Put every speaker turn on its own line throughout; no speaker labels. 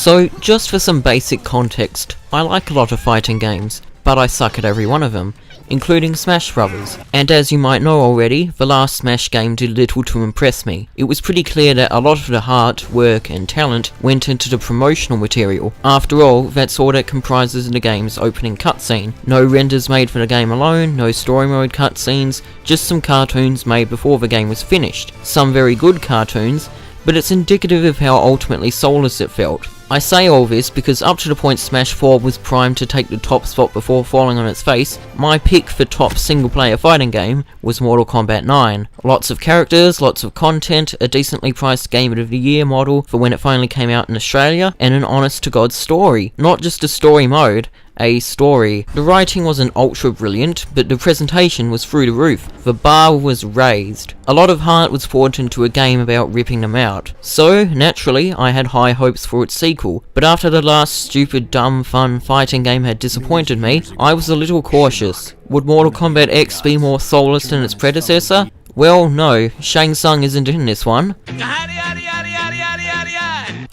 So, just for some basic context, I like a lot of fighting games, but I suck at every one of them, including Smash Brothers. And as you might know already, the last Smash game did little to impress me. It was pretty clear that a lot of the heart, work, and talent went into the promotional material. After all, that's all that comprises the game's opening cutscene. No renders made for the game alone, no story mode cutscenes, just some cartoons made before the game was finished. Some very good cartoons, but it's indicative of how ultimately soulless it felt. I say all this because up to the point Smash 4 was primed to take the top spot before falling on its face, my pick for top single player fighting game was Mortal Kombat 9. Lots of characters, lots of content, a decently priced Game of the Year model for when it finally came out in Australia, and an honest to God story. Not just a story mode, a story. The writing wasn't ultra brilliant, but the presentation was through the roof. The bar was raised. A lot of heart was poured into a game about ripping them out. So, naturally, I had high hopes for its sequel, but after the last stupid, dumb, fun fighting game had disappointed me, I was a little cautious. Would Mortal Kombat X be more soulless than its predecessor? Well, no, Shang Tsung isn't in this one.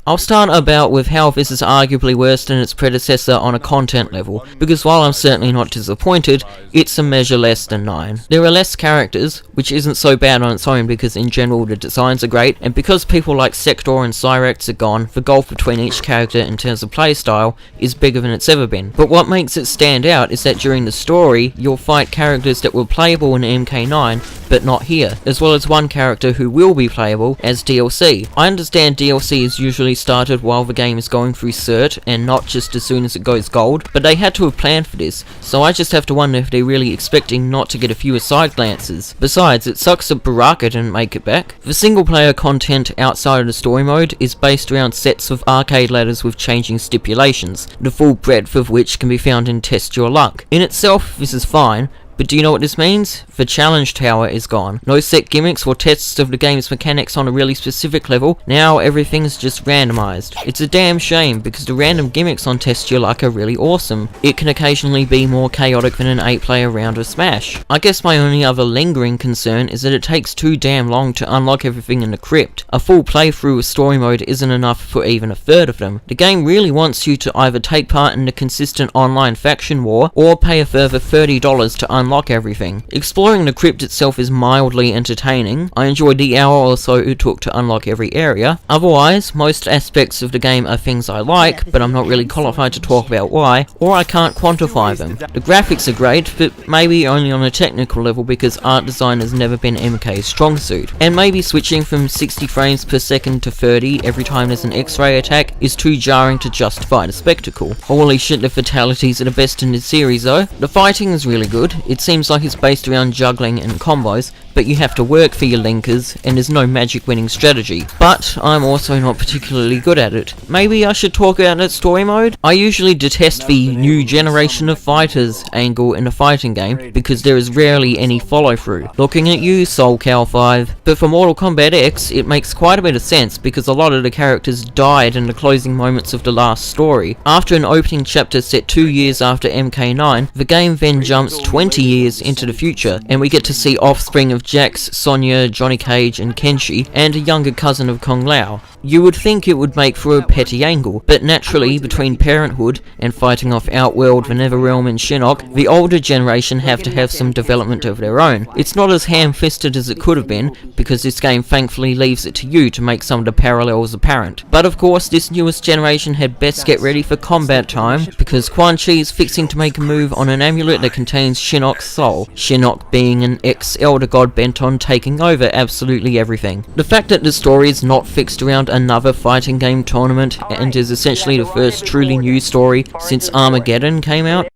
I'll start about with how this is arguably worse than its predecessor on a content level, because while I'm certainly not disappointed, it's a measure less than 9. There are less characters, which isn't so bad on its own because in general the designs are great, and because people like Sector and Cyrax are gone, the gulf between each character in terms of playstyle is bigger than it's ever been. But what makes it stand out is that during the story, you'll fight characters that were playable in MK9, but not here, as well as one character who will be playable as DLC. I understand DLC is usually started while the game is going through cert and not just as soon as it goes gold, but they had to have planned for this, so I just have to wonder if they're really expecting not to get a few side glances. Besides, it sucks that Baraka didn't make it back. The single player content outside of the story mode is based around sets of arcade ladders with changing stipulations, the full breadth of which can be found in Test Your Luck. In itself, this is fine, but do you know what this means? The challenge tower is gone. No set gimmicks or tests of the game's mechanics on a really specific level, now everything's just randomized. It's a damn shame because the random gimmicks on Test Your Luck are really awesome. It can occasionally be more chaotic than an 8-player round of Smash. I guess my only other lingering concern is that it takes too damn long to unlock everything in the crypt. A full playthrough of story mode isn't enough for even a third of them. The game really wants you to either take part in the consistent online faction war, or pay a further $30 to unlock everything. Exploring the crypt itself is mildly entertaining. I enjoyed the hour or so it took to unlock every area. Otherwise, most aspects of the game are things I like, but I'm not really qualified to talk about why, or I can't quantify them. The graphics are great, but maybe only on a technical level because art design has never been MK's strong suit. And maybe switching from 60 frames per second to 30 every time there's an X-ray attack is too jarring to justify the spectacle. Holy shit, the fatalities are the best in the series though. The fighting is really good. It seems like it's based around juggling and combos, but you have to work for your linkers, and there's no magic winning strategy. But I'm also not particularly good at it. Maybe I should talk about its story mode? I usually detest the new generation of fighters angle in a fighting game, because there is rarely any follow through. Looking at you, Soul Cal 5. But for Mortal Kombat X, it makes quite a bit of sense, because a lot of the characters died in the closing moments of the last story. After an opening chapter set 2 years after MK9, the game then jumps 20 years into the future, and we get to see offspring of Jax, Sonya, Johnny Cage, and Kenshi, and a younger cousin of Kung Lao. You would think it would make for a petty angle, but naturally, between Parenthood and fighting off Outworld, the Netherrealm, and Shinnok, the older generation have to have some development of their own. It's not as ham-fisted as it could have been, because this game thankfully leaves it to you to make some of the parallels apparent. But of course, this newest generation had best get ready for combat time, because Quan Chi is fixing to make a move on an amulet that contains Shinnok's soul, Shinnok being an ex-Elder God bent on taking over absolutely everything. The fact that the story is not fixed around another fighting game tournament and is essentially the first truly new story since Armageddon came out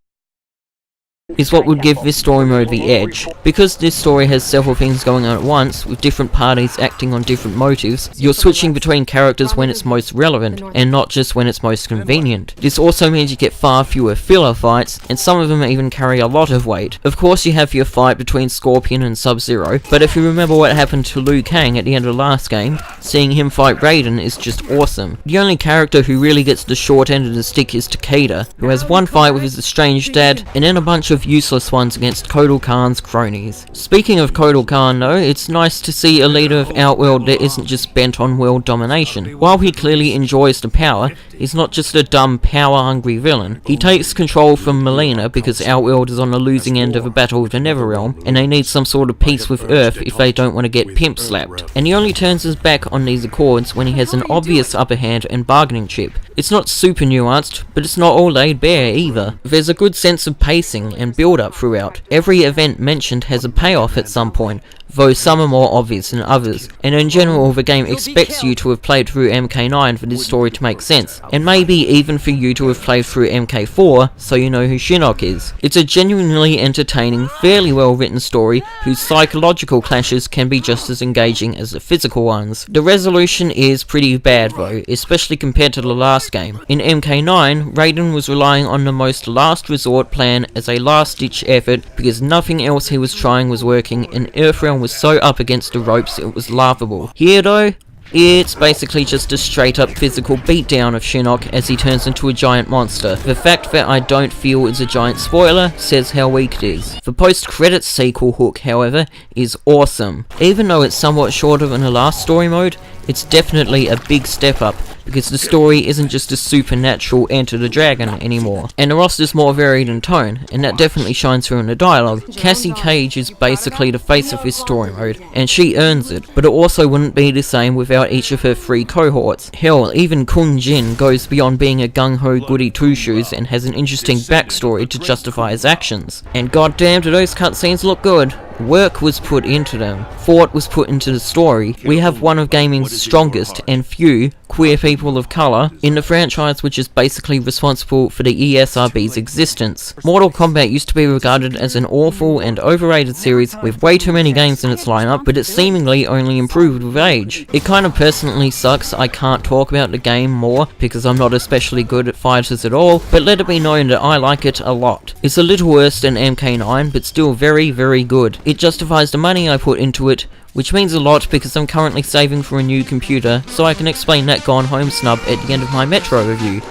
is what would give this story mode the edge. Because this story has several things going on at once, with different parties acting on different motives, you're switching between characters when it's most relevant, and not just when it's most convenient. This also means you get far fewer filler fights, and some of them even carry a lot of weight. Of course you have your fight between Scorpion and Sub-Zero, but if you remember what happened to Liu Kang at the end of the last game, seeing him fight Raiden is just awesome. The only character who really gets the short end of the stick is Takeda, who has one fight with his estranged dad, and then a bunch of of useless ones against Kotal Khan's cronies. Speaking of Kotal Khan though, it's nice to see a leader of Outworld that isn't just bent on world domination. While he clearly enjoys the power, he's not just a dumb, power-hungry villain. He takes control from Mileena because Outworld is on the losing end of a battle with the Netherrealm, and they need some sort of peace with Earth if they don't want to get pimp-slapped. And he only turns his back on these accords when he has an obvious upper hand and bargaining chip. It's not super nuanced, but it's not all laid bare either. There's a good sense of pacing and build-up throughout. Every event mentioned has a payoff at some point, though some are more obvious than others, and in general the game expects you to have played through MK9 for this story to make sense, and maybe even for you to have played through MK4 so you know who Shinnok is. It's a genuinely entertaining, fairly well written story whose psychological clashes can be just as engaging as the physical ones. The resolution is pretty bad though, especially compared to the last game. In MK9, Raiden was relying on the most last resort plan as a last ditch effort because nothing else he was trying was working, and Earthrealm was so up against the ropes it was laughable. Here though, it's basically just a straight up physical beatdown of Shinnok as he turns into a giant monster. The fact that I don't feel is a giant spoiler says how weak it is. The post-credits sequel hook, however, is awesome. Even though it's somewhat shorter than the last story mode, it's definitely a big step up, because the story isn't just a supernatural Enter the Dragon anymore, and the roster's more varied in tone, and that definitely shines through in the dialogue. Cassie Cage is basically the face of this story mode, and she earns it, but it also wouldn't be the same without each of her 3 cohorts. Hell, even Kun Jin goes beyond being a gung-ho goody two-shoes and has an interesting backstory to justify his actions. And goddamn do those cutscenes look good. Work was put into them. Thought was put into the story. We have one of gaming's strongest and few queer people of colour in the franchise, which is basically responsible for the ESRB's existence. Mortal Kombat used to be regarded as an awful and overrated series with way too many games in its lineup, but it's seemingly only improved with age. It kind of personally sucks I can't talk about the game more because I'm not especially good at fighters at all, but let it be known that I like it a lot. It's a little worse than MK9, but still very, very good. It justifies the money I put into it, which means a lot because I'm currently saving for a new computer, so I can explain that Gone Home snub at the end of my Metro review.